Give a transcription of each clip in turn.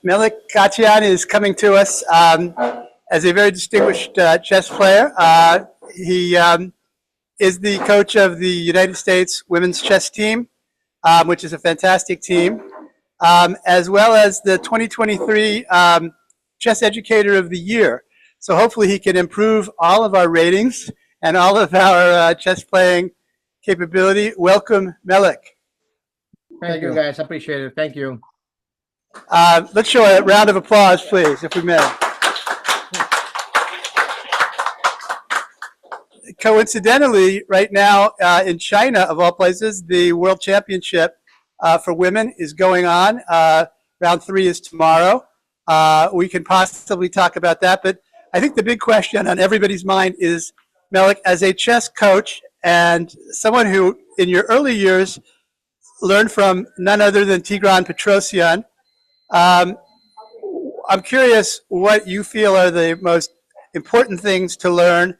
Melik Khachiyan is coming to us as a very distinguished chess player. He is the coach of the United States women's chess team, which is a fantastic team, as well as the 2023 Chess Educator of the Year. So hopefully he can improve all of our ratings and all of our chess playing capability. Welcome, Melik. Thank you, guys. Appreciate it. Thank you. Let's show a round of applause, please, if we may. Coincidentally, right now in China, of all places, the World Championship for women is going on. Round 3 is tomorrow. We can possibly talk about that, but I think the big question on everybody's mind is, Melik, as a chess coach and someone who, in your early years, learned from none other than Tigran Petrosyan, I'm curious what you feel are the most important things to learn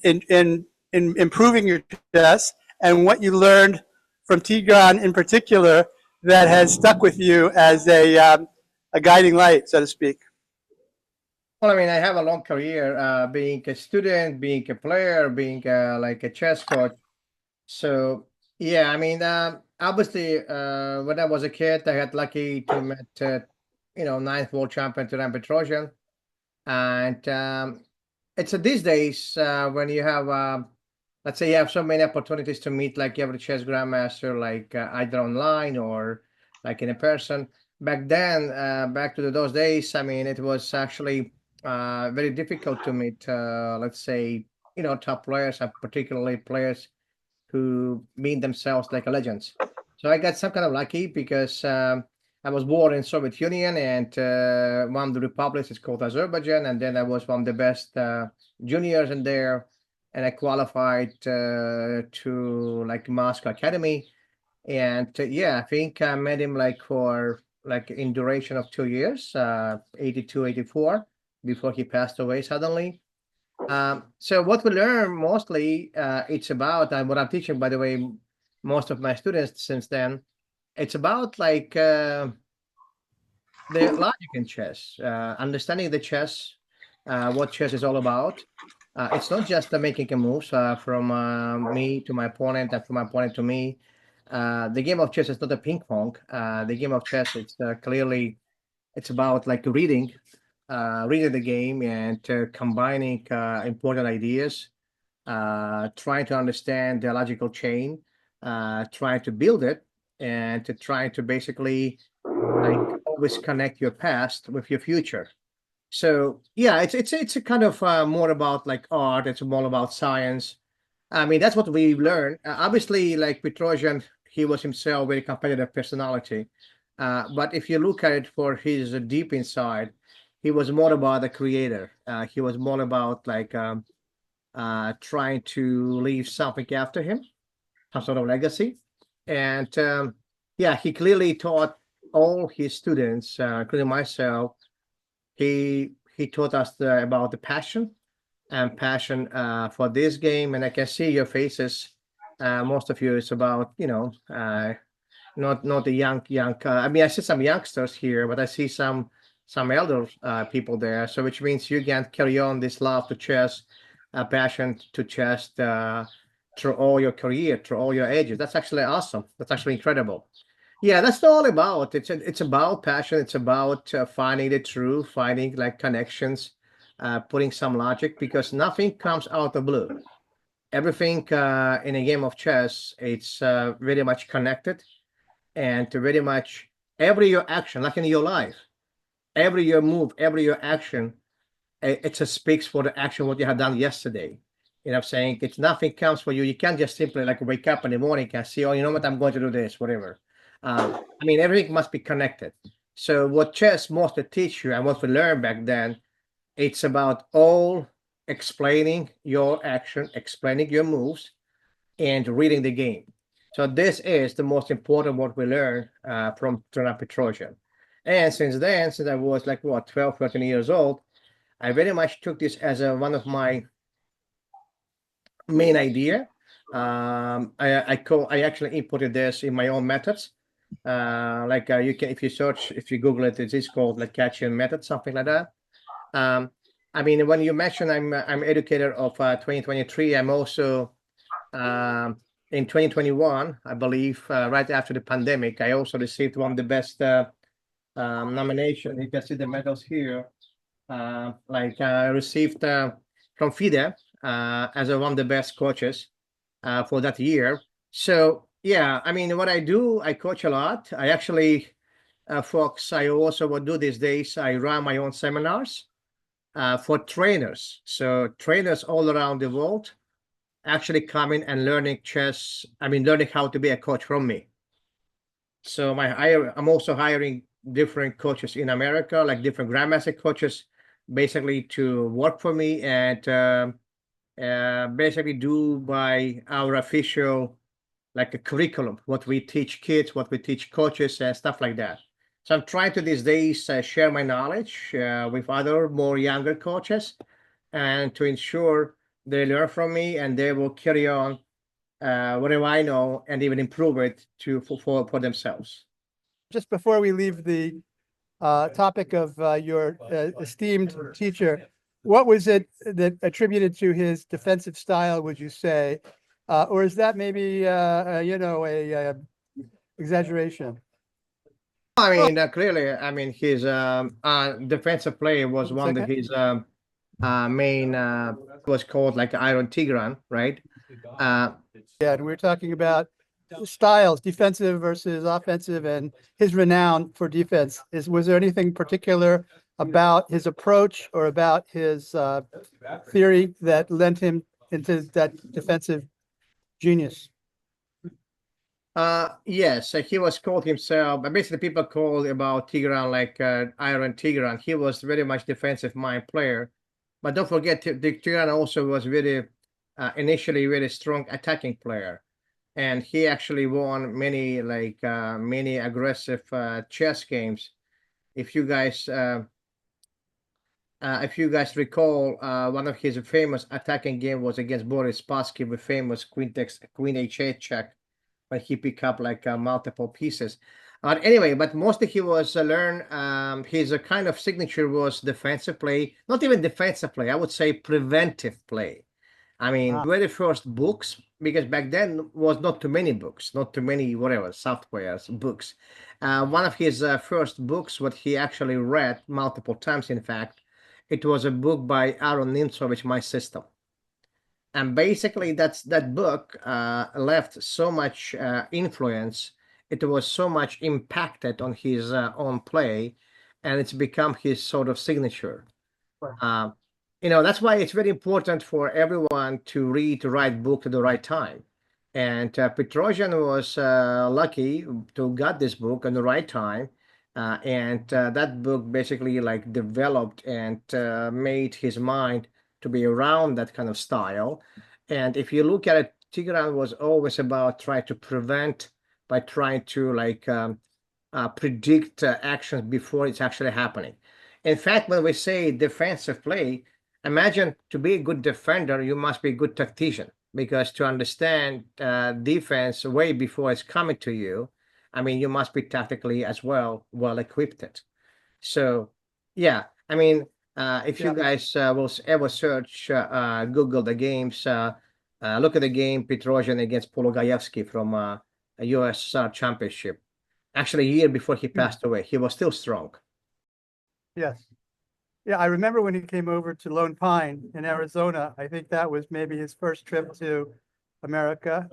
in improving your chess, and what you learned from Tigran in particular that has stuck with you as a guiding light, so to speak. Well, I mean, I have a long career being a student, being a player, being like a chess coach. So, yeah, I mean, obviously, when I was a kid, I had lucky to meet, ninth world champion Tigran Petrosyan. And it's these days when you have, let's say you have so many opportunities to meet like every chess grandmaster, like either online or like in a person. Back then, back to those days, I mean, it was actually very difficult to meet, let's say, top players, and particularly players who mean themselves like legends. So I got some kind of lucky because I was born in Soviet Union, and one of the republics is called Azerbaijan, and then I was one of the best juniors in there, and I qualified to like Moscow Academy, and yeah, I think I met him like for like in duration of 2 years, 82, 84, before he passed away suddenly. So what we learn mostly, it's about, and what I'm teaching, by the way, most of my students since then, it's about like the logic in chess, understanding the chess, what chess is all about. It's not just making a moves from me to my opponent and from my opponent to me. The game of chess is not a ping pong. The game of chess, it's clearly, it's about like reading the game and combining important ideas, trying to understand the logical chain, trying to build it, and to try to basically like always connect your past with your future. So yeah, it's a kind of more about like art. It's more about science. I mean, that's what we learn. Obviously, like Petrosian, he was himself very competitive personality. But if you look at it for his deep inside, he was more about the creator. He was more about like trying to leave something after him, some sort of legacy. And yeah, he clearly taught all his students, including myself, he taught us about the passion and passion for this game. And I can see your faces. Most of you is about not the young. I mean, I see some youngsters here, but I see some elder people there. So which means you can carry on this love to chess, passion to chess through all your career, through all your ages. That's actually awesome. That's actually incredible. Yeah, that's all about. It's about passion. It's about finding the truth, finding like connections, putting some logic, because nothing comes out of blue. Everything in a game of chess, it's very much connected, and to very much every your action, like in your life, every your move, every your action, it just speaks for the action what you have done yesterday. You know what I'm saying? It's nothing comes for you. You can't just simply like wake up in the morning and see, oh, you know what, I'm going to do this, whatever. I mean, everything must be connected. So what chess mostly teach you and what we learned back then, it's about all explaining your action, explaining your moves, and reading the game. So this is the most important what we learn from Trina Petrosian. And since then, since I was like what 12, 13 years old, I very much took this as one of my main idea. I actually inputted this in my own methods. You can, if you search, if you Google it, it's called like Khachiyan method, something like that. I mean, when you mentioned I'm educator of 2023, I'm also in 2021, I believe, right after the pandemic, I also received one of the best nomination. You can see the medals here. I received from FIDE as one of the best coaches for that year. So yeah, I mean, what I do, I coach a lot. I actually, folks, I also what do these days. I run my own seminars for trainers. So trainers all around the world actually coming and learning chess. I mean, learning how to be a coach from me. So I'm also hiring different coaches in America, like different grandmaster coaches, basically to work for me and basically do by our official like a curriculum, what we teach kids, what we teach coaches, and stuff like that. So I'm trying to these days share my knowledge with other more younger coaches, and to ensure they learn from me and they will carry on whatever I know and even improve it for themselves. Just before we leave the topic of your esteemed teacher, what was it that attributed to his defensive style, would you say? Or is that maybe, a exaggeration? I mean, clearly, I mean, his defensive play was one of his main was called like Iron Tigran, right? Yeah, and we're talking about styles, defensive versus offensive, and his renown for defense. Was there anything particular about his approach or about his theory that lent him into that defensive genius? Yes, he was called himself. Basically, people called about Tigran like Iron Tigran. He was very much defensive mind player, but don't forget, Tigran also was very initially very strong attacking player, and he actually won many many aggressive chess games. If you guys recall, one of his famous attacking game was against Boris Spassky with famous Queen H8 check when he picked up like multiple pieces. Anyway, but mostly he was his kind of signature was defensive play, not even defensive play, I would say preventive play. I mean, very first books, because back then was not too many books, not too many whatever softwares books. One of his first books, what he actually read multiple times, in fact, it was a book by Aaron Nimzovich, My System. And basically that book left so much influence, it was so much impacted on his own play, and it's become his sort of signature. uh, that's why it's very important for everyone to read the right book at the right time. And Petrosian was lucky to got this book at the right time, and that book basically like developed and made his mind to be around that kind of style. And if you look at it, Tigran was always about trying to prevent by trying to predict actions before it's actually happening. In fact, when we say defensive play, imagine to be a good defender, you must be a good tactician, because to understand defense way before it's coming to you, I mean, you must be tactically as well equipped. So, yeah, I mean, if you guys will ever search, Google the games, look at the game Petrosian against Pologaevsky from a USSR championship. Actually, a year before he passed away, he was still strong. Yes. Yeah, I remember when he came over to Lone Pine in Arizona. I think that was maybe his first trip to America.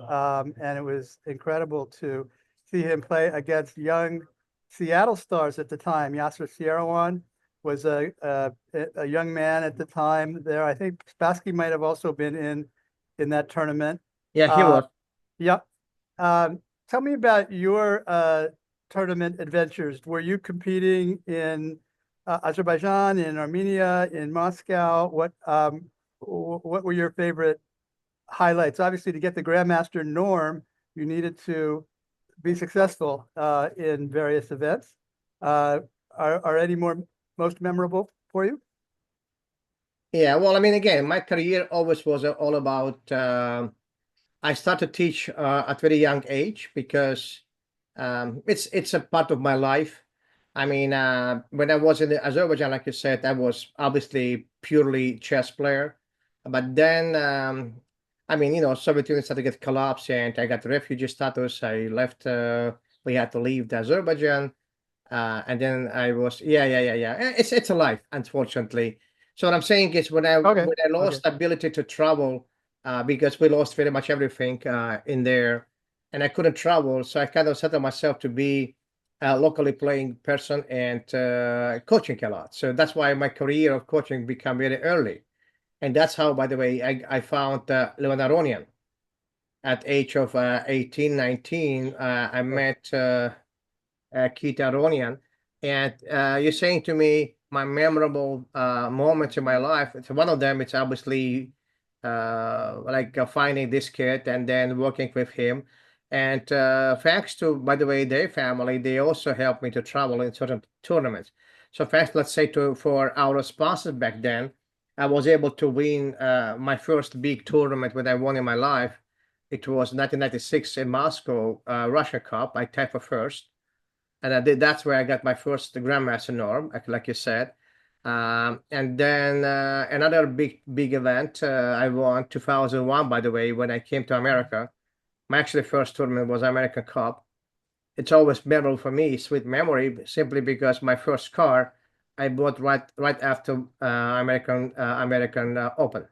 And it was incredible to see him play against young Seattle stars at the time. Yasser Seirawan was a young man at the time there. I think Spassky might have also been in that tournament. Yeah, he was. Yep. Tell me about your tournament adventures. Were you competing in Azerbaijan, in Armenia, in Moscow? What were your favorite highlights? Obviously, to get the Grandmaster norm, you needed to be successful in various events. Are any more most memorable for you? Yeah, well, I mean, again, my career always was all about. I started to teach at very young age because it's a part of my life. I mean, when I was in Azerbaijan, like you said, I was obviously purely chess player. But then, I mean, Soviet Union started to get collapsed, and I got refugee status. I left. We had to leave the Azerbaijan, and then I was, yeah. It's a life, unfortunately. So what I'm saying is, when I Okay. when I lost Okay. ability to travel, because we lost very much everything in there, and I couldn't travel, so I kind of set up myself to be a locally playing person and coaching a lot. So that's why my career of coaching became very early, and that's how, by the way, I found Leon Aronian at age of 18, 19. I met. Keith Aronian, and you're saying to me my memorable moments in my life. It's one of them. It's obviously like finding this kid and then working with him. And thanks to, by the way, their family, they also helped me to travel in certain tournaments. So thanks, let's say, to for our sponsors back then, I was able to win my first big tournament that I won in my life. It was 1996 in Moscow, Russia Cup. I tied for first, and that's where I got my first grandmaster norm, like you said. And then another big event I won 2001, by the way, when I came to America. My actually first tournament was American Cup. It's always memorable for me, sweet memory, simply because my first car I bought right after American Open.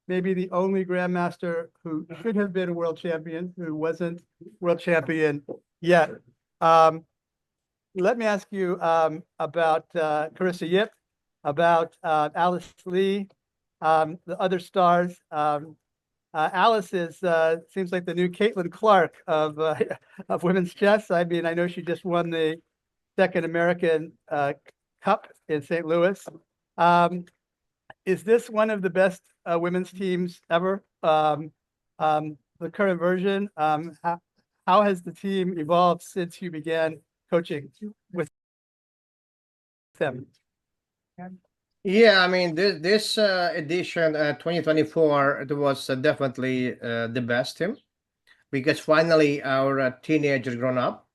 Maybe the only grandmaster who should have been a world champion, who wasn't world champion yet. Let me ask you about Carissa Yip, about Alice Lee, the other stars. Alice is seems like the new Caitlin Clark of of women's chess. I mean, I know she just won the second American Cup in St. Louis. Is this one of the best women's teams ever? The current version. How has the team evolved since you began coaching with them? Yeah, I mean this edition 2024, it was definitely the best team, because finally our teenagers grown up,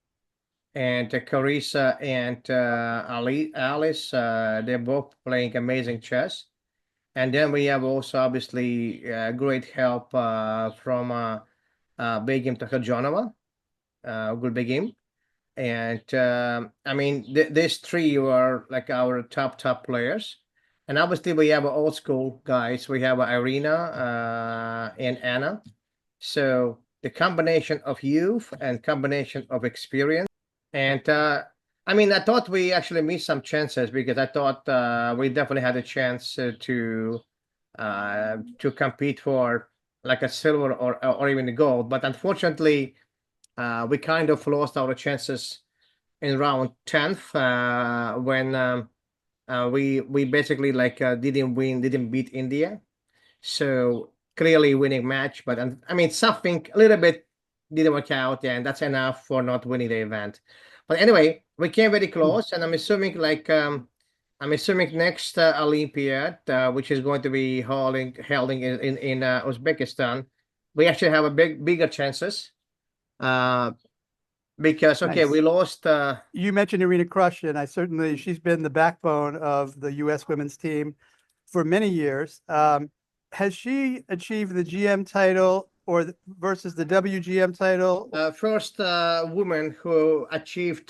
and Carissa and Alice, they're both playing amazing chess. And then we have also obviously great help from Begim Takhajonova, Gulbegim. And I mean, these three were like our top players. And obviously we have old school guys. We have Irina and Anna. So the combination of youth and combination of experience. And I mean, I thought we actually missed some chances, because I thought we definitely had a chance to compete for like a silver or even a gold. But unfortunately, we kind of lost our chances in round 10th when we basically like didn't beat India. So clearly winning match, but I mean something a little bit didn't work out, yeah, and that's enough for not winning the event. But anyway, we came very close, and I'm assuming next Olympiad, which is going to be holding in Uzbekistan, we actually have a bigger chances. Uh, because okay, Nice. we lost. You mentioned Irina Krush, I certainly she's been the backbone of the U.S. women's team for many years. Has she achieved the GM title versus the WGM title? First woman who achieved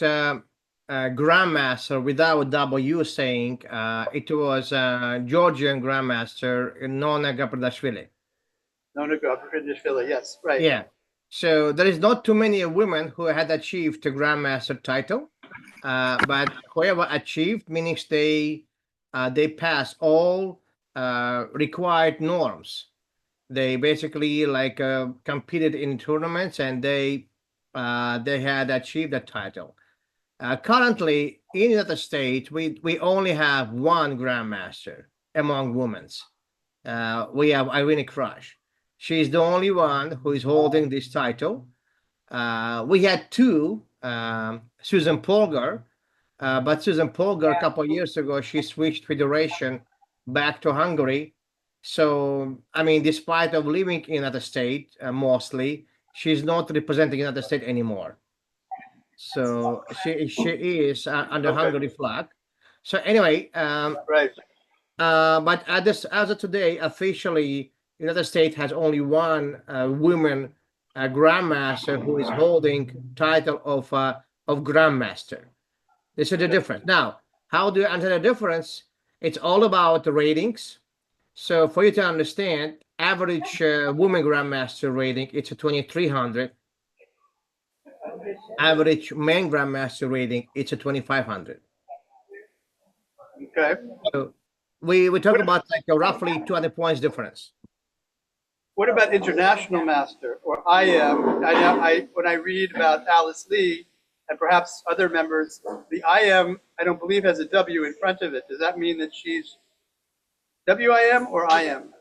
grandmaster without W saying, it was Georgian grandmaster Nona Gapardashvili. No, no, yes, right. Yeah. So there is not too many women who had achieved the grandmaster title, but whoever achieved, meaning they pass all required norms. They basically like competed in tournaments, and they had achieved the title. Currently in the United States, we only have one grandmaster among women's. We have Irene Krush. She's the only one who is holding this title. We had two, Susan Polgar, but Susan Polgar a couple of years ago, she switched federation back to Hungary. So I mean, despite of living in other state mostly, she's not representing United States anymore. So she is under Okay. Hungary flag. So anyway, Right. but as of today, officially, United States has only one woman grandmaster who is holding title of grandmaster. This is the difference. Now, how do you answer the difference? It's all about the ratings. So for you to understand, average woman grandmaster rating it's a 2300. Average man grandmaster rating it's a 2500. Okay. So we talk about like a roughly 200 points difference. What about international master or IM? When I read about Alice Lee and perhaps other members, the IM I don't believe has a W in front of it. Does that mean that she's WIM or IM?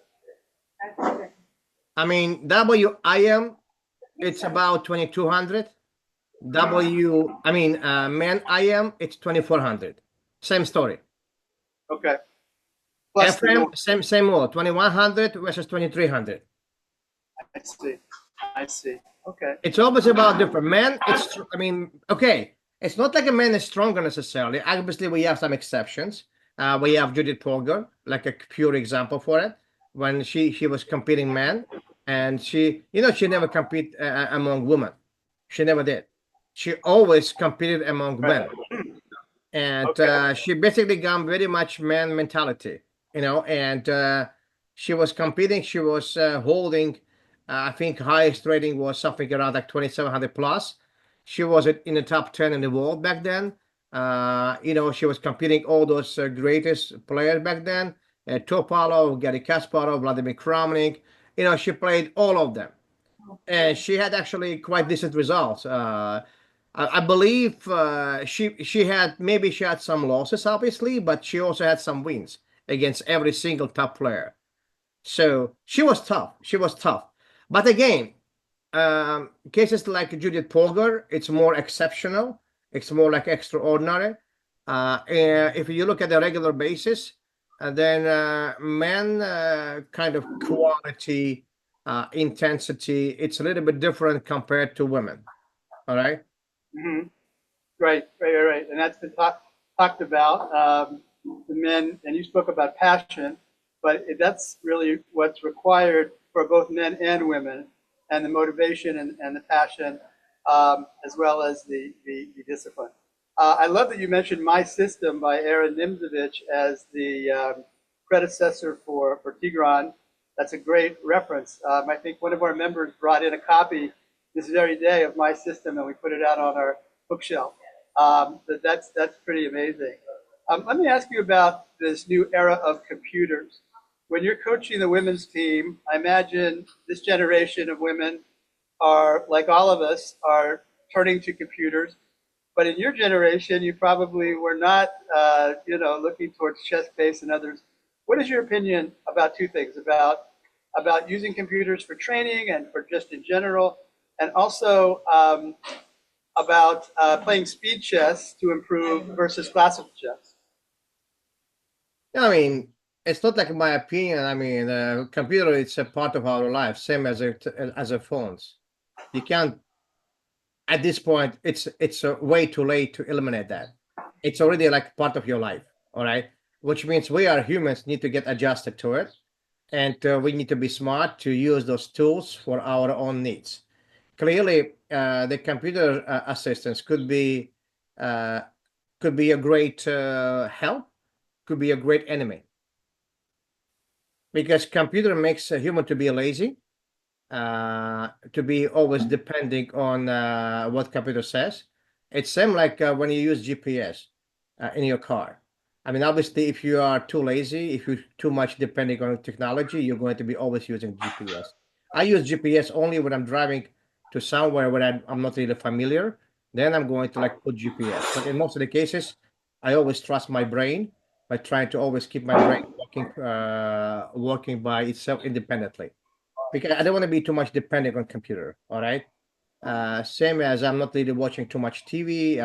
I mean WIM it's about 2200. Man IM it's 2400. Same story. Okay. Plus the FM same more 2100 versus 2300. I see. I see. Okay. It's always about different men. Okay, it's not like a man is stronger necessarily. Obviously, we have some exceptions. We have Judith Polgar, like a pure example for it, when she was competing men, and she never compete among women. She never did. She always competed among men, and Okay. she basically got very much man mentality, and she was competing. She was holding. I think highest rating was something around like 2700 plus. She was in the top 10 in the world back then. She was competing all those greatest players back then. Topalov, Gary Kasparov, Vladimir Kramnik. She played all of them, and she had actually quite decent results. I believe she had some losses, obviously, but she also had some wins against every single top player. So she was tough. She was tough. But again, cases like Judith Polgar, it's more exceptional. It's more like extraordinary. And if you look at the regular basis, then men kind of quality, intensity, it's a little bit different compared to women. All right. Mm-hmm. Right. And that's been talked about. The men, and you spoke about passion, but that's really what's required for both men and women, and the motivation and the passion, as well as the discipline. I love that you mentioned My System by Aaron Nimzovich as the predecessor for Tigran. That's a great reference. I think one of our members brought in a copy this very day of My System, and we put it out on our bookshelf. But that's pretty amazing. Let me ask you about this new era of computers. When you're coaching the women's team, I imagine this generation of women are, like all of us, are turning to computers. But in your generation, you probably were not, looking towards chess-based and others. What is your opinion about two things, about using computers for training and for just in general, and also about playing speed chess to improve versus classical chess? I mean, it's not like my opinion. I mean, computer it's a part of our life, same as a phones. You can't at this point. It's way too late to eliminate that. It's already like part of your life. All right, which means we are humans need to get adjusted to it, and we need to be smart to use those tools for our own needs. Clearly, the computer assistance uh, could be a great help, could be a great enemy, because computer makes a human to be lazy, to be always depending on what computer says. It's same like when you use GPS in your car. I mean, obviously, if you are too lazy, if you're too much depending on technology, you're going to be always using GPS. I use GPS only when I'm driving to somewhere where I'm not really familiar. Then I'm going to like put GPS. But in most of the cases, I always trust my brain by trying to always keep my brain working by itself independently, because I don't want to be too much dependent on computer. All right. Same as I'm not really watching too much TV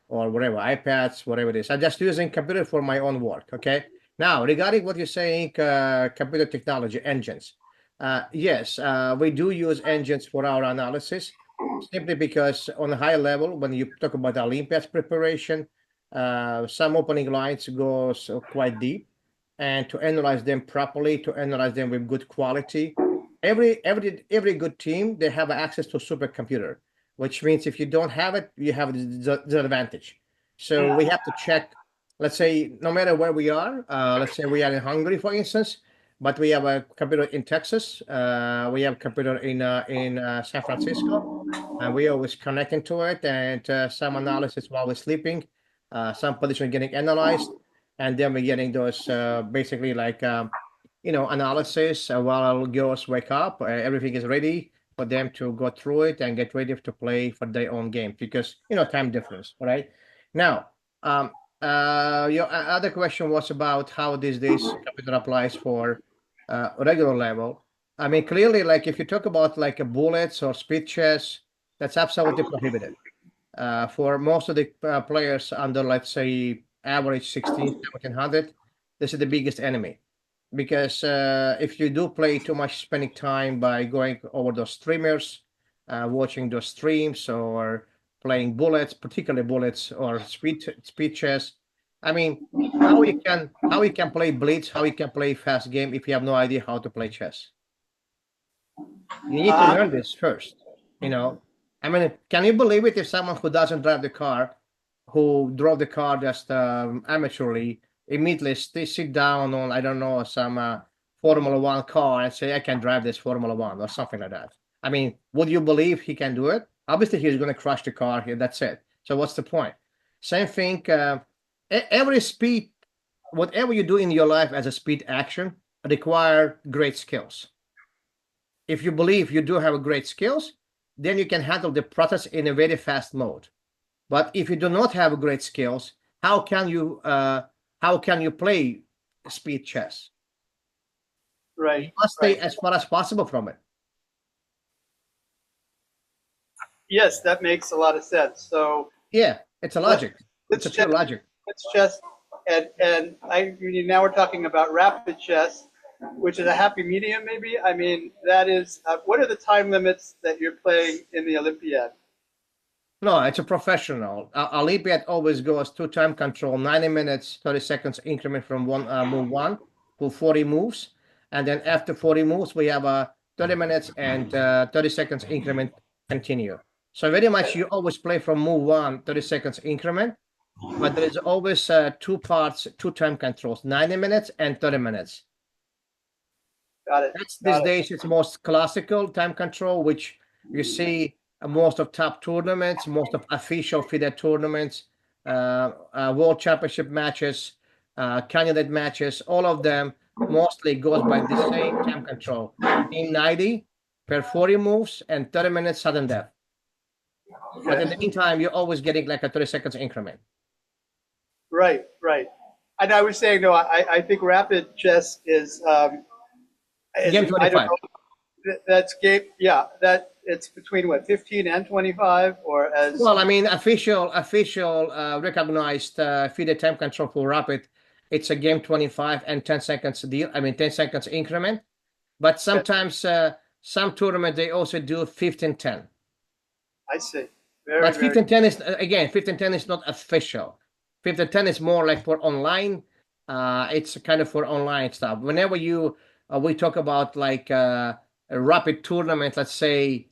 or whatever, iPads, whatever it is. I'm just using computer for my own work. Okay. Now, regarding what you're saying, computer technology engines. Yes, we do use engines for our analysis, simply because on a high level, when you talk about Olympiads preparation, some opening lines goes quite deep, and to analyze them properly, to analyze them with good quality, every good team they have access to a supercomputer, which means if you don't have it, you have the disadvantage. So we have to check. Let's say no matter where we are, let's say we are in Hungary, for instance, but we have a computer in Texas. We have a computer in San Francisco, and we always connecting to it. And some analysis while we're sleeping, some position getting analyzed, and then we're getting those basically like analysis while girls wake up. Everything is ready for them to go through it and get ready to play for their own game because time difference, right? Now, your other question was about how this computer applies for regular level. I mean, clearly, like if you talk about like a bullets or speed chess, that's absolutely prohibited. For most of the players under, let's say, average 16, 1700, this is the biggest enemy. Because if you do play too much spending time by going over those streamers, watching those streams, or playing bullets, particularly bullets or speed chess, I mean, how you can play blitz, how you can play fast game if you have no idea how to play chess? You need to learn this first. You know, I mean, can you believe it if someone who doesn't drive the car, who drove the car just amateurly, immediately sit down on, I don't know, some Formula One car and say, I can drive this Formula One or something like that? I mean, would you believe he can do it? Obviously, he's going to crash the car here. That's it. So what's the point? Same thing. Every speed, whatever you do in your life as a speed action, require great skills. If you believe you do have great skills, then you can handle the process in a very fast mode. But if you do not have great skills, how can you play speed chess? You Right. must stay Right. as far as possible from it. Yes, that makes a lot of sense. So Yeah, it's a let, logic. It's let's a pure check. logic. Let's just and now we're talking about rapid chess, which is a happy medium, maybe. I mean, that is what are the time limits that you're playing in the Olympiad? No, it's a professional. Olympiad always goes two time control, 90 minutes, 30 seconds increment from one move one to 40 moves. And then after 40 moves, we have a 30 minutes and 30 seconds increment continue. So very much you always play from move one, 30 seconds increment, but there is always two parts, two time controls, 90 minutes and 30 minutes. Got it. That's these Got it. days it's most classical time control, which you see most of top tournaments, most of official FIDE tournaments, world championship matches, candidate matches, all of them mostly goes by the same time control. In 90 per 40 moves and 30 minutes sudden death. But in the Okay. meantime, you're always getting like a 30 seconds increment. Right. Right. And I was saying, no, I think rapid chess is Game I don't 25. know. That's game. Yeah. That it's between what 15 and 25, or as Well, I mean, official recognized FIDE time control for rapid. It's a game 25 and 10 seconds deal. I mean, 10 seconds increment. But sometimes some tournament they also do 15-10. I see. Very, But very 15-10 is again 15-10 is not official. 15-10 is more like for online. It's kind of for online stuff. Whenever we talk about like a rapid tournament, let's say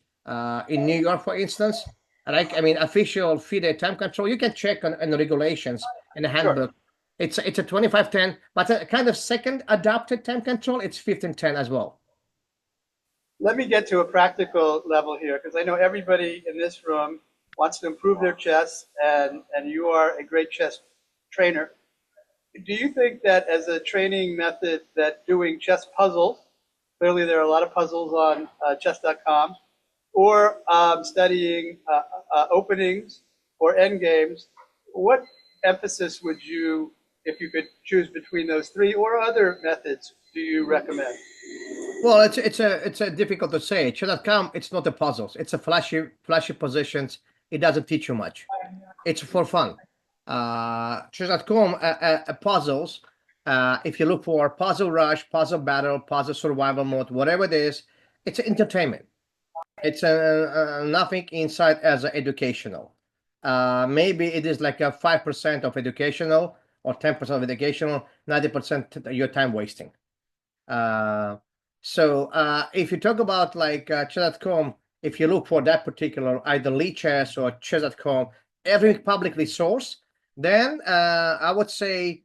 in New York, for instance, like I mean official FIDE time control, you can check on the regulations in the sure. handbook. It's a 25-10, but a kind of second adopted time control. It's 15-10 as well. Let me get to a practical level here because I know everybody in this room wants to improve their chess, and you are a great chess trainer. Do you think that as a training method that doing chess puzzles, clearly there are a lot of puzzles on chess.com, or studying openings or end games, what emphasis would you, if you could choose between those three or other methods, do you recommend? Well, it's a difficult to say. Chess.com, it's not a puzzles. It's a flashy positions. It doesn't teach you much. It's for fun. Chess.com puzzles. If you look for puzzle rush, puzzle battle, puzzle survival mode, whatever it is, it's entertainment. It's nothing inside as educational. Maybe it is like a 5% of educational or 10% of educational, 90% your time wasting. Uh, so if you talk about like chess.com, if you look for that particular either lead chess or chess.com, everything publicly sourced, then I would say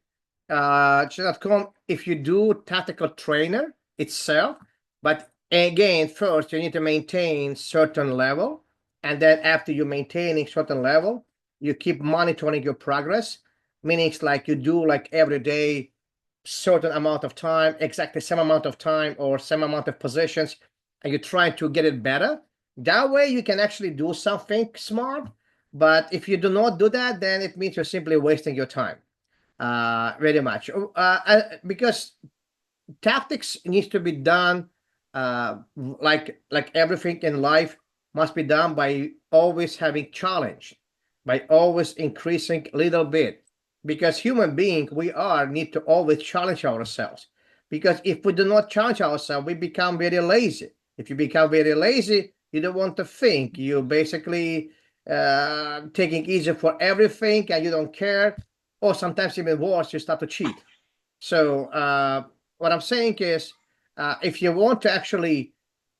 chess.com, if you do tactical trainer itself, but again, first you need to maintain certain level, and then after you maintaining certain level, you keep monitoring your progress, meaning it's like you do like every day certain amount of time, exactly same amount of time or same amount of positions, and you try to get it better. That way you can actually do something smart. But if you do not do that, then it means you're simply wasting your time. Very much. Because tactics needs to be done like everything in life must be done by always having challenge, by always increasing a little bit, because human being we are need to always challenge ourselves, because if we do not challenge ourselves we become very lazy. If you become very lazy, you don't want to think, you basically taking easy for everything and you don't care, or sometimes even worse, you start to cheat. So what I'm saying is, if you want to actually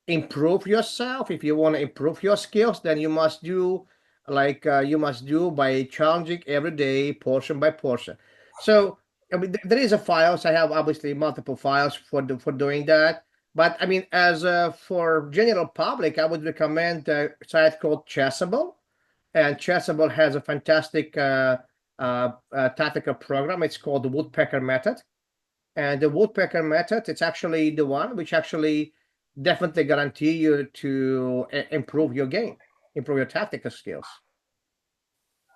improve yourself, if you want to improve your skills, then you must do like you must do by challenging every day, portion by portion. So I mean, there is a files. I have obviously multiple files for doing that. But I mean, as for general public, I would recommend a site called Chessable, and Chessable has a fantastic tactical program. It's called the Woodpecker Method, and the woodpecker method, it's actually the one which actually definitely guarantee you to improve your game, improve your tactical skills.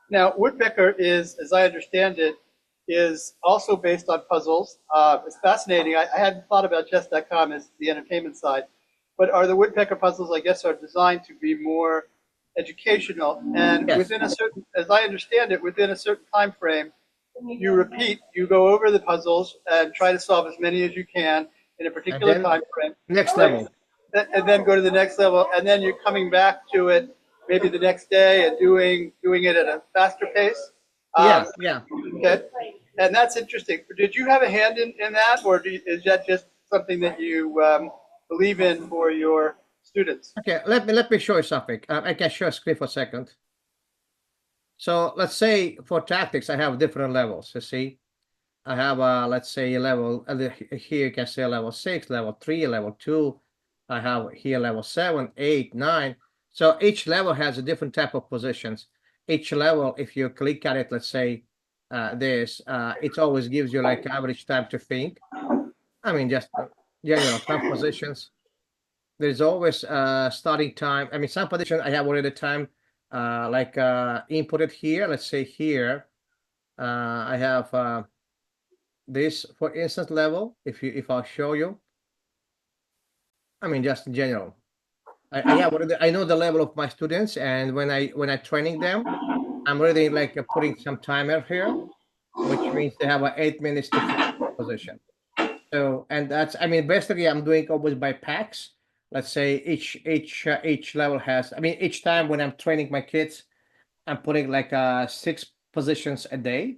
Now, Woodpecker is, as I understand it, is also based on puzzles. It's fascinating. I hadn't thought about chess.com as the entertainment side, but are the Woodpecker puzzles, I guess, are designed to be more educational, and Yes. within a certain, as I understand it, within a certain time frame, you repeat, you go over the puzzles and try to solve as many as you can in a And particular then time frame, next like, level. and then go to the next level, and then you're coming back to it maybe the next day and doing it at a faster pace. Yeah, yeah. Okay, and that's interesting. Did you have a hand in that, or is that just something that you believe in for your students? Okay, let me show you something. I can show a screen for a second. So let's say for tactics, I have different levels. You see, I have let's say a level here. You can say level 6, level 3, level 2. I have here level 7, 8, 9. So each level has a different type of positions. Each level, if you click at it, let's say it always gives you like average time to think. I mean, just some positions. There's always starting time. I mean, some position I have already time like inputted here. Let's say here I have this, for instance, level. If I'll show you, I mean, just in general, I have already, I know the level of my students, and when I training them, I'm already like putting some timer here, which means they have 8 minutes to finish the position. So, and that's, I mean, basically I'm doing always by packs. Let's say each level has, I mean, each time when I'm training my kids, I'm putting like 6 positions a day,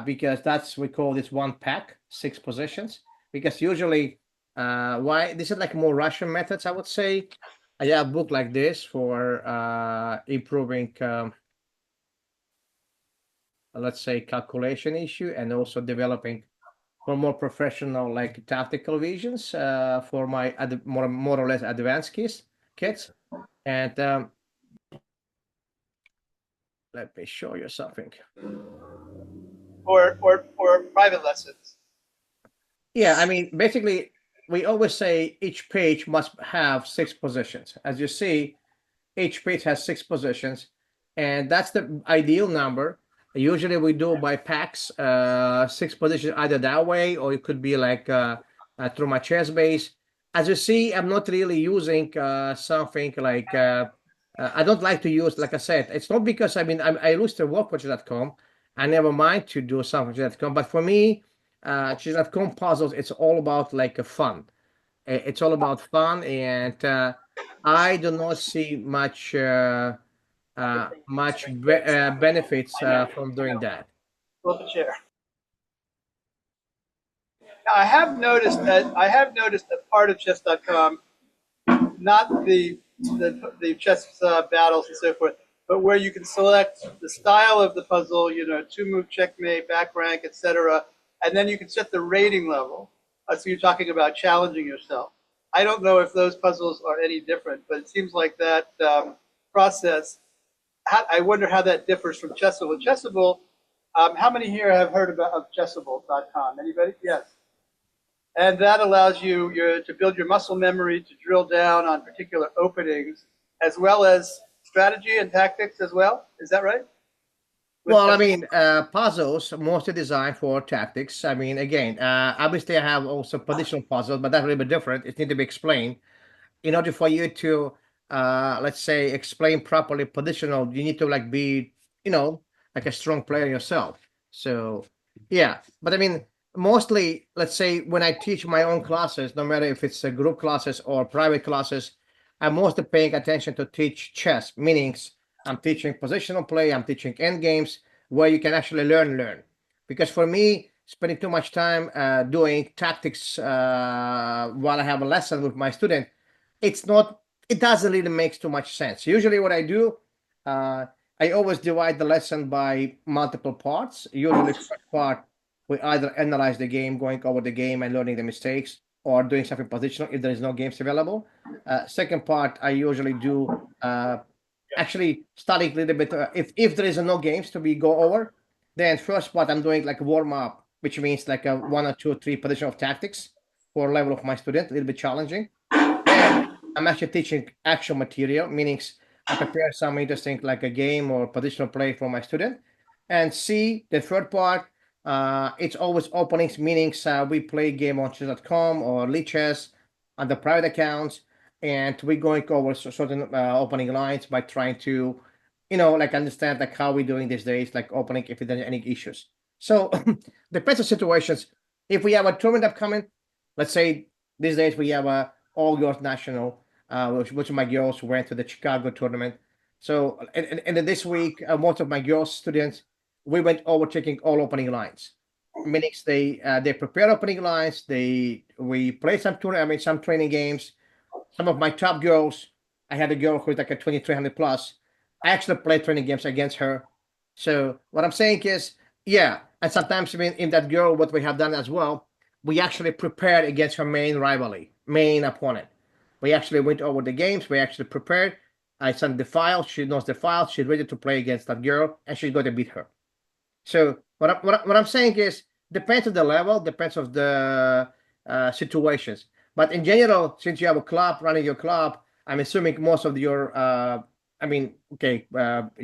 because that's, we call this one pack, 6 positions. Because usually, why this is like more Russian methods, I would say. I have a book like this for improving, let's say, calculation issue, and also developing for more professional, like tactical visions for my more or less advanced kids. And let me show you something. Or private lessons? Yeah, I mean, basically, we always say each page must have 6 positions. As you see, each page has 6 positions, and that's the ideal number. Usually, we do by packs, 6 positions either that way, or it could be like through my chess base. As you see, I'm not really using something like I don't like to use. Like I said, it's not because I mean I used to work for chess.com. I never mind to do something for chess.com, but for me, chess.com puzzles, it's all about like a fun. It's all about fun, and I do not see much benefits from doing that. Pull up a chair. Now, I have noticed that part of chess.com, not the chess battles and so forth, but where you can select the style of the puzzle, two move checkmate, back rank, etc., and then you can set the rating level. So you're talking about challenging yourself. I don't know if those puzzles are any different, but it seems like that process. I wonder how that differs from Chessable. Chessable. How many here have heard of Chessable.com? Anybody? Yes. And that allows you to build your muscle memory, to drill down on particular openings, as well as strategy and tactics as well. Is that right? Well, I mean, puzzles mostly designed for tactics. I mean, again, obviously I have also positional puzzles, but that's a little bit different. It needs to be explained. In order for you to let's say explain properly positional, you need to like be, you know, like a strong player yourself. So yeah, but I mean, mostly, let's say when I teach my own classes, no matter if it's a group classes or private classes, I'm mostly paying attention to teach chess, meanings I'm teaching positional play, I'm teaching end games where you can actually learn. Because for me, spending too much time doing tactics while I have a lesson with my student, it's not, it doesn't really make too much sense. Usually what I do, uh, I always divide the lesson by multiple parts. Usually first part, we either analyze the game, going over the game and learning the mistakes, or doing something positional if there is no games available. Second part, I usually do actually studying a little bit. If there is no games to be go over, then first part I'm doing like a warm up, which means like a one or two or three position of tactics for level of my student, a little bit challenging. Then I'm actually teaching actual material, meaning I prepare some interesting like a game or positional play for my student. And C, the third part, it's always openings, meaning we play game on chess.com or lead chess on the private accounts, and we're going over certain opening lines by trying to, like understand like how we're doing these days, like opening if there's any issues. So depends on situations. If we have a tournament upcoming, let's say these days we have a all girls national, which my girls went to the Chicago tournament. So and then this week, most of my girls students, we went over checking all opening lines. Meaning they prepare opening lines. We play some some training games. Some of my top girls, I had a girl who's like a 2300 plus. I actually played training games against her. So what I'm saying is, yeah, and sometimes in that girl, what we have done as well, we actually prepared against her main rivalry, main opponent. We actually went over the games. We actually prepared. I sent the file. She knows the file. She's ready to play against that girl, and she's going to beat her. So what I'm saying is depends on the level, depends of the situations. But in general, since you have a club running your club, I'm assuming most of your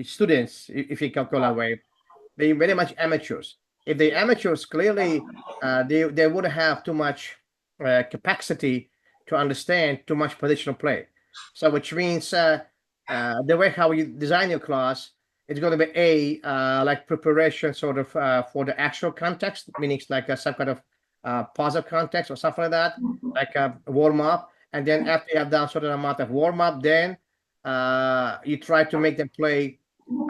students, if you can call that way, they very much amateurs. If they amateurs, clearly they wouldn't have too much capacity to understand too much positional play. So which means the way how you design your class, it's going to be like preparation sort of for the actual context, meaning it's like some kind of puzzle context or something like that, like a warm up. And then after you have done certain amount of warm up, then you try to make them play.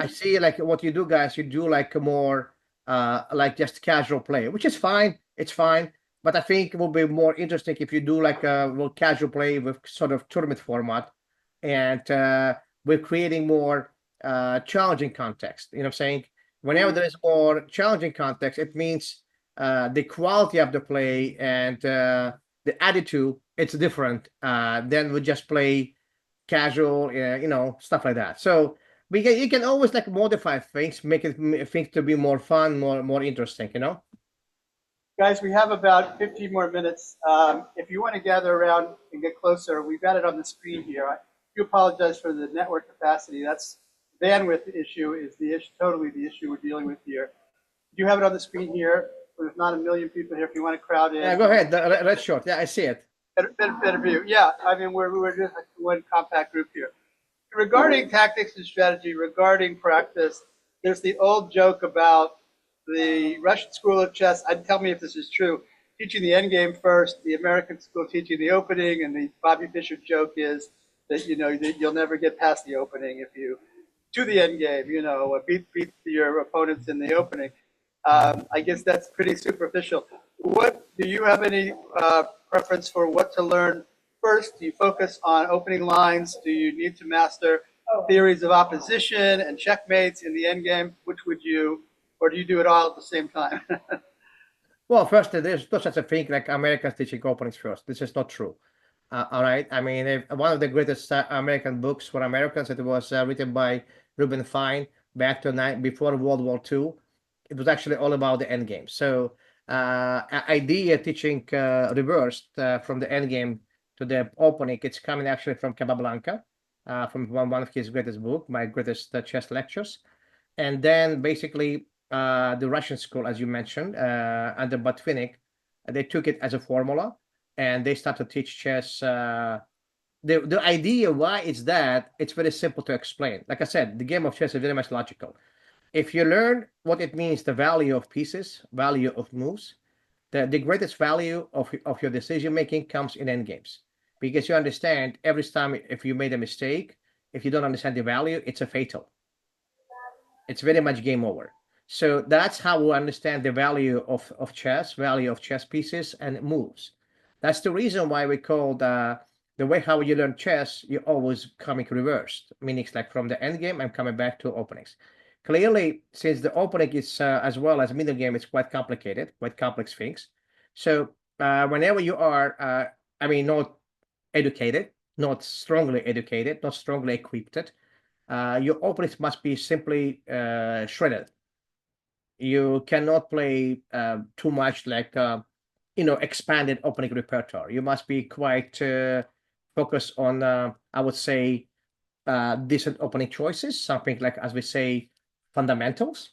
I see like what you do, guys. You do like a more like just casual play, which is fine. It's fine. But I think it will be more interesting if you do like a more casual play with sort of tournament format, and we're creating more challenging context. You know what I'm saying? Whenever there is more challenging context, it means the quality of the play and the attitude it's different than we just play casual, stuff like that. So you can always like modify things, make things to be more fun, more interesting. Guys, we have about 15 more minutes. If you want to gather around and get closer, we've got it on the screen here. I do apologize for the network capacity. That's bandwidth issue is the issue, totally the issue we're dealing with here. You have it on the screen here. There's not a million people here. If you want to crowd in, Yeah, go ahead. The red short. Yeah, I see it. better view. Yeah, I mean we're just like one compact group here. Regarding tactics and strategy, regarding practice, there's the old joke about the Russian school of chess, and tell me if this is true, teaching the end game first, the American school teaching the opening, and the Bobby Fischer joke is that that you'll never get past the opening if you to the end game, beat your opponents in the opening. I guess that's pretty superficial. What do you have any preference for what to learn first? Do you focus on opening lines? Do you need to master theories of opposition and checkmates in the end game? Which would you, or do you do it all at the same time? Well, first, there's no such a thing like Americans teaching openings first. This is not true. All right. I mean, one of the greatest American books for Americans, it was written by Reuben Fine back to before World War II. It was actually all about the end game. So, idea teaching reversed from the end game to the opening. It's coming actually from Capablanca, from one of his greatest book, my greatest chess lectures, and then basically the Russian school, as you mentioned, under Botvinnik, they took it as a formula and they start to teach chess. The idea why it's that, it's very simple to explain. Like I said, the game of chess is very much logical. If you learn what it means, the value of pieces, value of moves, the greatest value of your decision making comes in end games, because you understand every time if you made a mistake, if you don't understand the value, it's a fatal. It's very much game over. So that's how we understand the value of chess, value of chess pieces and moves. That's the reason why we call the way how you learn chess, you're always coming reversed, meaning it's like from the end game, I'm coming back to openings. Clearly, since the opening is as well as middle game, it's quite complicated, quite complex things. So whenever you are, I mean, not educated, not strongly educated, not strongly equipped, your openings must be simply shredded. You cannot play too much like expanded opening repertoire. You must be quite focused on I would say decent opening choices, something like, as we say, fundamentals.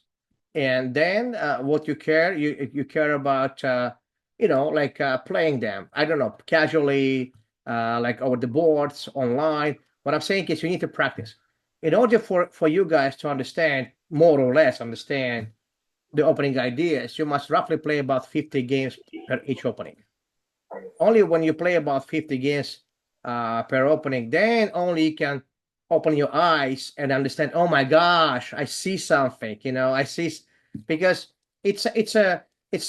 And then what you care about like playing them, I don't know, casually, like over the boards online. What I'm saying is you need to practice in order for you guys to understand, more or less understand the opening ideas. You must roughly play about 50 games per each opening. Only when you play about 50 games per opening, then only you can open your eyes and understand, oh my gosh, I see something, I see, because it's a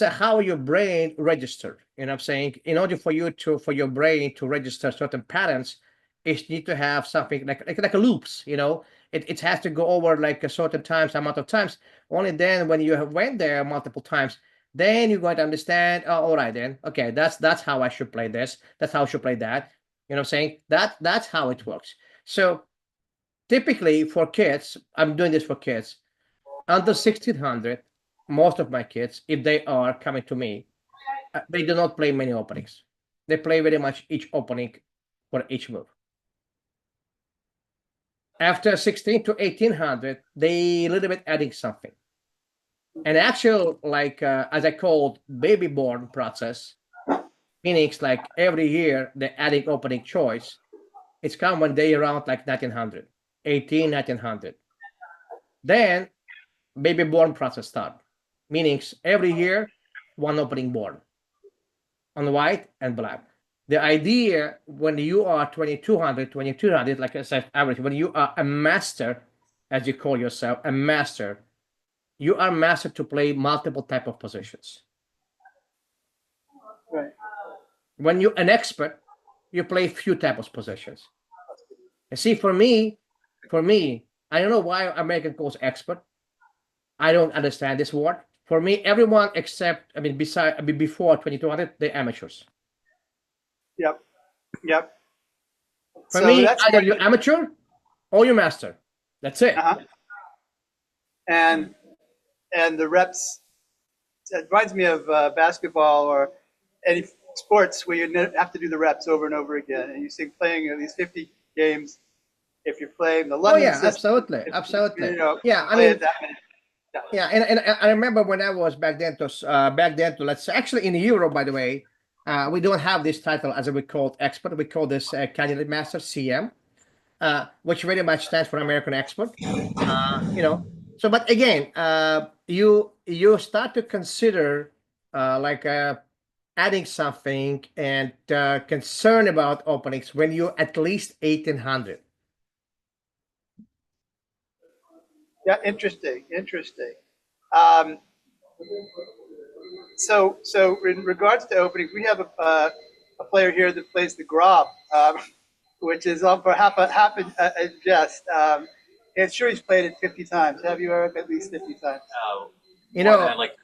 how your brain registered. I'm saying, in order for your brain to register certain patterns, it need to have something like a loops. It has to go over like a certain amount of times. Only then, when you have went there multiple times, then you're going to understand, oh, all right, then, okay, that's how I should play this, that's how I should play that. What I'm saying, that's how it works. So typically for kids, I'm doing this for kids under 1600. Most of my kids, if they are coming to me, they do not play many openings. They play very much each opening for each move. After 16 to 1800, they a little bit adding something. An actual, like as I called, baby born process, meaning it's like every year they're adding opening choice. It's come one day around like 1900, 1900. Then baby born process start, meaning every year one opening born on white and black. The idea, when you are 2200, like I said, average, when you are a master, as you call yourself, a master, you are master to play multiple type of positions. Right. When you're an expert, you play few type of positions. And see, for me, I don't know why American calls expert. I don't understand this word. For me, everyone except, before 2200, they're amateurs. Yep. Yep. For me, either you're amateur or you master. That's it. Uh-huh. And the reps, it reminds me of basketball or any sports where you have to do the reps over and over again. And you see playing at least 50 games, if you're playing the London system, absolutely. Yeah, I mean, yeah, and I remember when I was back then to let's say, actually in Europe, by the way, we don't have this title as we call expert. We call this candidate master, CM, which very much stands for American expert. So, but again, you you start to consider like adding something and concern about openings when you're at least 1800. Yeah, interesting, interesting. Um, so in regards to openings, we have a player here that plays the Grob, which is on for half a jest. And sure, he's played it 50 times. Have you, Eric? At least 50 times. You More than know, I'd like.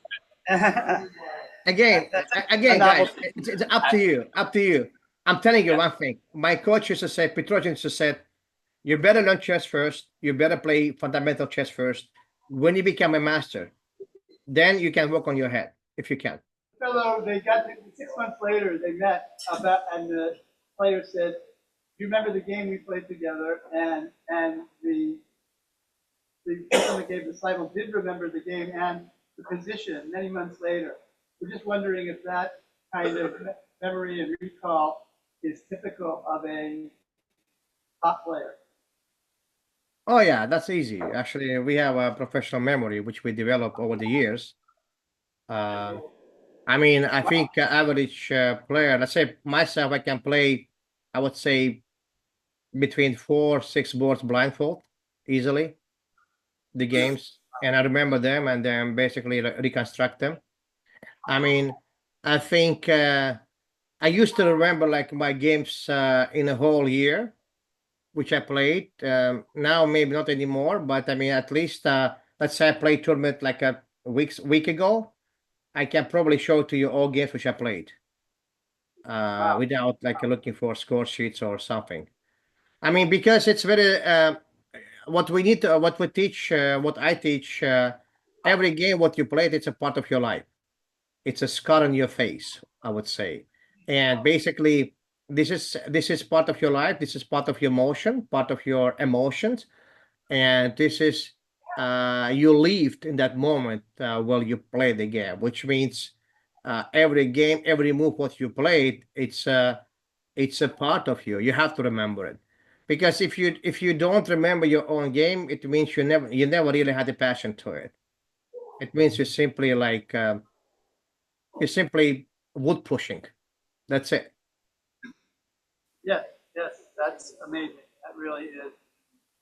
again, That's a again, guys, novelty. it's up to you. Up to you. I'm telling you one thing. My coach used to say, Petrosian used to say, you better learn chess first. You better play fundamental chess first. When you become a master, then you can work on your head if you can. Fellow, they got 6 months later. They met and the player said, "Do you remember the game we played together?" And the person that gave the title did remember the game and the position many months later. We're just wondering if that kind of memory and recall is typical of a top player. Oh yeah, that's easy. Actually, we have a professional memory which we developed over the years. Uh, I mean, I think average player, let's say myself, I can play, I would say between 4, 6 boards blindfold easily, the games, and I remember them and then basically reconstruct them. I mean, I think I used to remember like my games in a whole year, which I played. Now maybe not anymore, but I mean at least let's say I played tournament like a week ago. I can probably show to you all games which I played Wow. without like looking for score sheets or something. I mean because it's very what we need to what we teach what I teach every game what you played it's a part of your life. It's a scar on your face, I would say. And basically this is part of your life, this is part of your emotion, part of your emotions, and this is you lived in that moment while you play the game, which means every game, every move what you played, it's a part of you. You have to remember it, because if you don't remember your own game, it means you never really had a passion to it. It means you're simply wood pushing. That's it. Yes, yes, that's amazing. That really is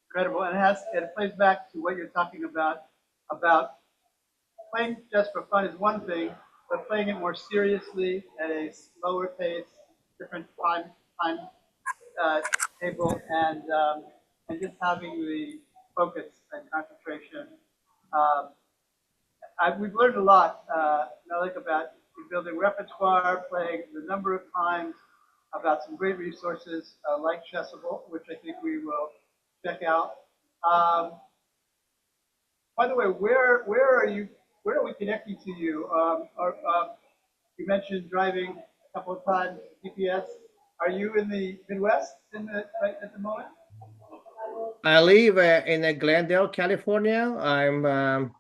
incredible, and it plays back to what you're talking about playing just for fun is one thing, but playing it more seriously at a slower pace, different time uh, table, and just having the focus and concentration. Um, we've learned a lot, Melik, about building repertoire, playing the number of times, about some great resources like Chessable, which I think we will check out. Um, by the way, where are you? Where are we connecting to you? You mentioned driving a couple of times, GPS. Are you in the Midwest right at the moment? I live in Glendale, California. I'm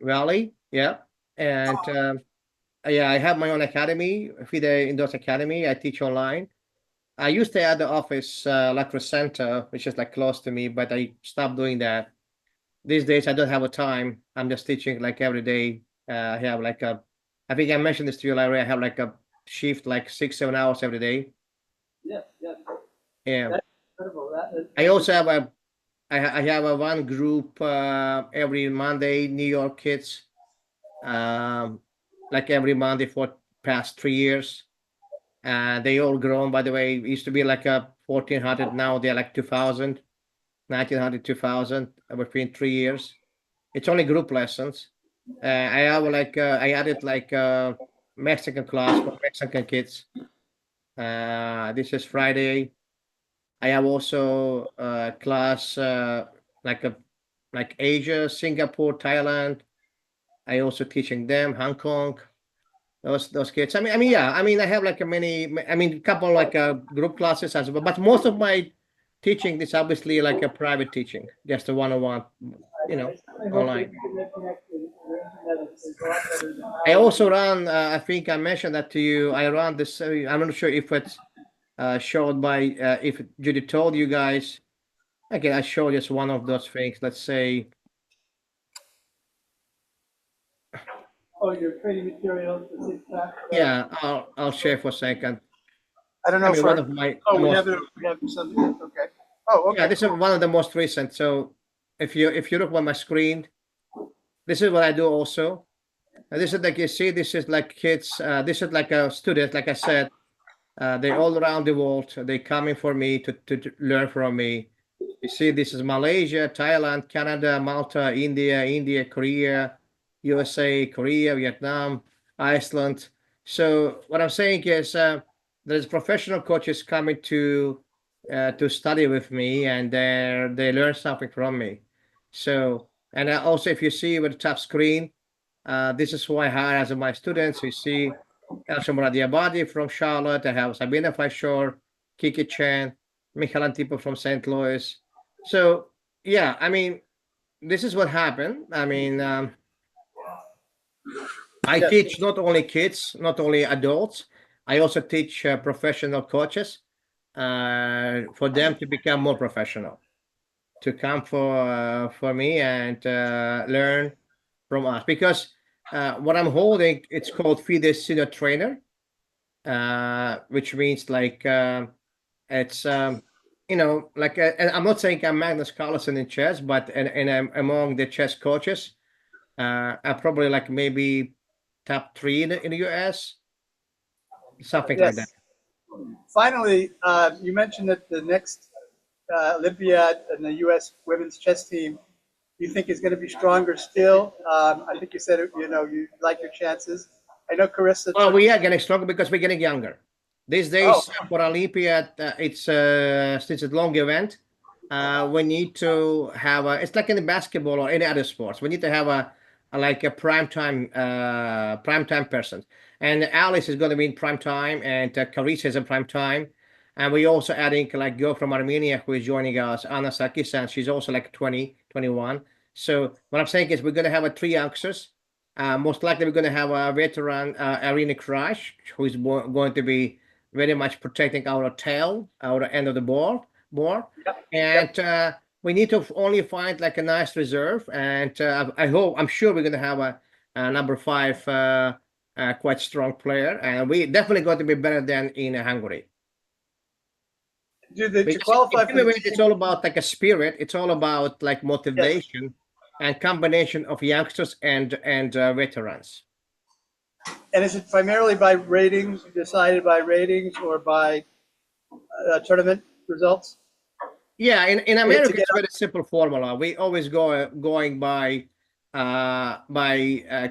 Valley, yeah, and yeah, I have my own academy, FIDE Indoors Academy. I teach online. I used to have the office La Crescenta, which is like close to me, but I stopped doing that. These days, I don't have a time. I'm just teaching like every day. I have like I think I mentioned this to you, Larry. I have like a shift like 6, 7 hours every day. Yes, yes. Yeah. That's incredible. I also have I have a one group every Monday, New York kids, um, like every Monday for past 3 years. They all grown, by the way. It used to be like a 1400. Now they're like 2000, 1900, 2000 within 3 years. It's only group lessons. I have like I added like Mexican class for Mexican kids. This is Friday. I have also class like a like Asia, Singapore, Thailand. I also teaching them Hong Kong. Those kids. Yeah. I have like a many. Couple like group classes as well. But most of my teaching is obviously like a private teaching, just a one-on-one, I certainly hope that online. internet connection, the internet is a lot better than I ours. also run. I think I mentioned that to you. I run this. I'm not sure if it's showed by if Judy told you guys. Okay, I show just one of those things. Let's say Oh, your training materials, the six pack. Yeah, I'll share for a second. I don't I know mean, for. one of my Oh, we most have it. We have something. Okay. Oh, yeah, okay. this is Cool. one of the most recent. So if you look on my screen, this is what I do also. And this is like you see, this is like kids. This is like a student, like I said. They all around the world. They coming for me to learn from me. You see, this is Malaysia, Thailand, Canada, Malta, India, Korea, USA, Korea, Vietnam, Iceland. So what I'm saying is, there's professional coaches coming to study with me, and they learn something from me. So, and also, if you see with the top screen, this is who I hire as my students. You see Elsa Diabadi from Charlotte. I have Sabina Fashor, Kiki Chen, Michael Antipo from St. Louis. So, yeah, I mean, this is what happened. I mean, I Yes. teach not only kids, not only adults, I also teach professional coaches for them to become more professional, to come for me and learn from us. Because what I'm holding, it's called FIDE Senior Trainer, which means like it's like and I'm not saying I'm Magnus Carlsen in chess, but and I'm among the chess coaches. I'm probably like maybe top three in the US, something like that. Yes. Finally, you mentioned that the next Olympiad and the U.S. women's chess team, you think is going to be stronger still. I think you said you like your chances. I know Carissa Well, took. we are getting stronger because we're getting younger. These Oh, days for Olympiad, it's since it's a long event, we need to have it's like in the basketball or any other sports. We need to have like a prime time person. And Alice is going to be in prime time, and Carissa is in prime time. And we also adding like girl from Armenia who is joining us, Anna Sarkisyan. She's also like 20, 21. So what I'm saying is we're going to have a three youngsters. Most likely, we're going to have a veteran, Arena Crash, who is going to be very much protecting our tail, our end of the board. yep, yep. And we need to only find like a nice reserve. And I'm sure we're going to have a number five, quite strong player. And we definitely going to be better than in Hungary. To Because qualify in for a the way, it's team? all about like a spirit. It's all about like Yes. motivation and combination of youngsters and veterans. And is it primarily by ratings, decided by ratings, or by tournament results? Yeah, in To America, get it's up? very simple formula. We always going by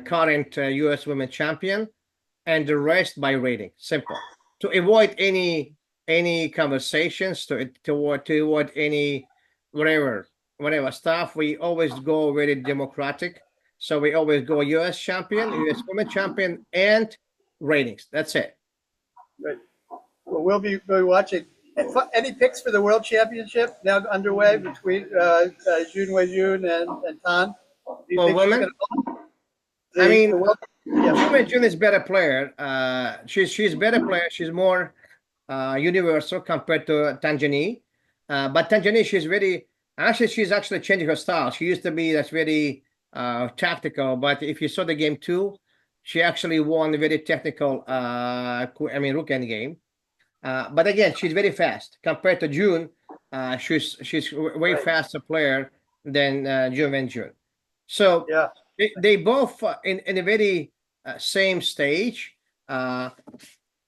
current U.S. women champion, and the rest by rating. Simple. To avoid any conversations, to avoid any whatever stuff, we always go very democratic. So we always go U.S. champion, U.S. women champion, and ratings. That's it. Right. Well, we'll be watching. Any picks for the World Championship now underway between Jun Wei Jun and Tan? Do you For think she's women, going to I the mean, World? Yeah. June is better player. She's better player. She's more universal compared to Tanjani. But Tanjani, she's actually changing her style. She used to be that's very tactical, but if you saw the game too, she actually won a very technical. Rook game. But again, she's very fast compared to June. She's way faster player than June and June. So Yeah. they both in a very same stage. Uh,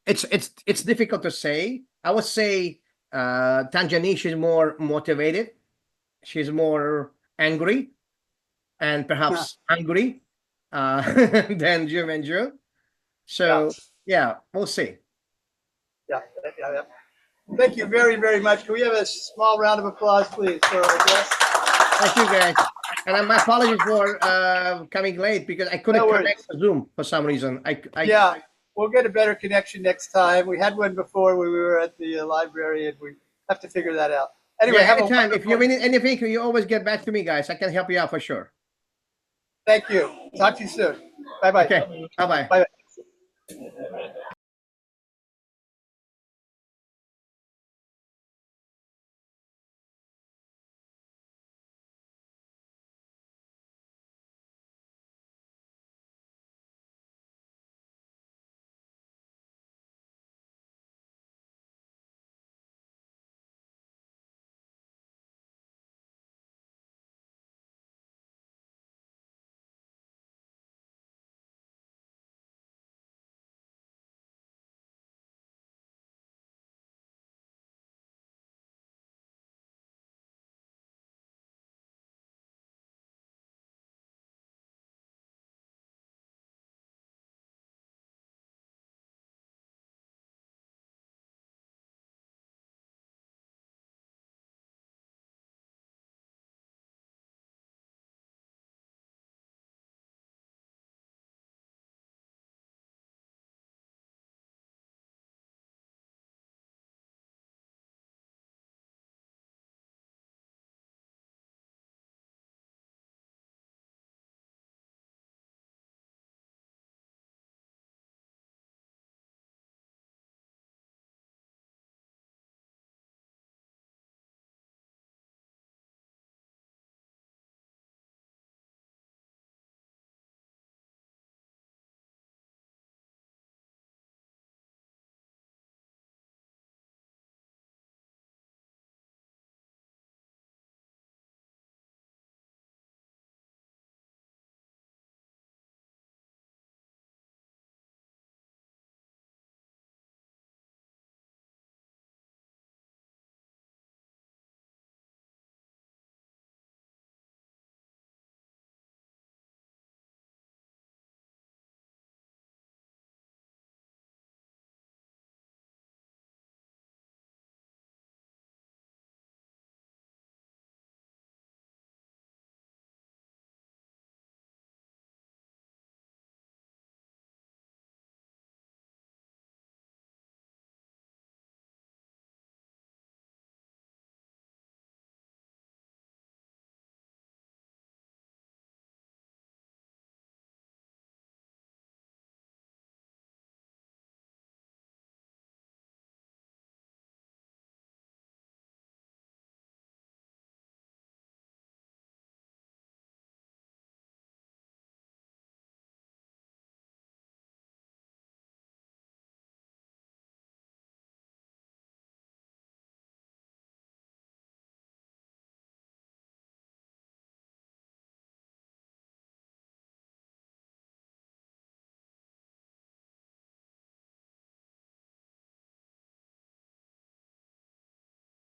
it's difficult to say. I would say Tanjani, she's more motivated. She's more angry and Huh. perhaps hungry than Juvenju. Yeah. So yeah, we'll see. Yeah. Yeah. Yeah. Thank you very, very much. Can we have a small round of applause, please, for our guest? Thank you guys. And my apologies for coming late because I couldn't No connect worries. to Zoom for some reason. Yeah, we'll get a better connection next time. We had one before when we were at the library, and we have to figure that out. Yeah, Anyway, have a anytime. If you wonderful. need anything, you always get back to me, guys. I can help you out for sure. Thank you. Talk to you soon. Bye bye. Okay. Bye bye. Bye.